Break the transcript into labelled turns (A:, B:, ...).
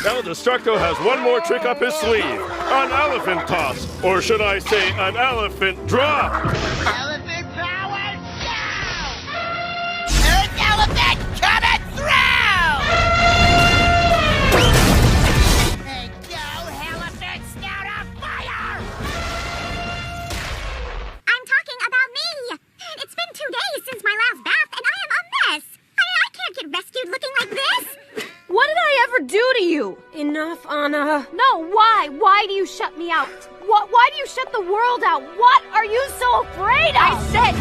A: El Destructo has one more trick up his sleeve. An elephant toss. Or should I say, an elephant drop.
B: Elephant power down! Earth elephant coming through! And go, elephant snout on fire!
C: I'm talking about me. It's been 2 days since my last bath, and I am a mess. I can't get rescued looking like this.
D: What did I ever do to you? Enough, Anna. No, why? Why do you shut me out? Why do you shut the world out? What are you so afraid of? I said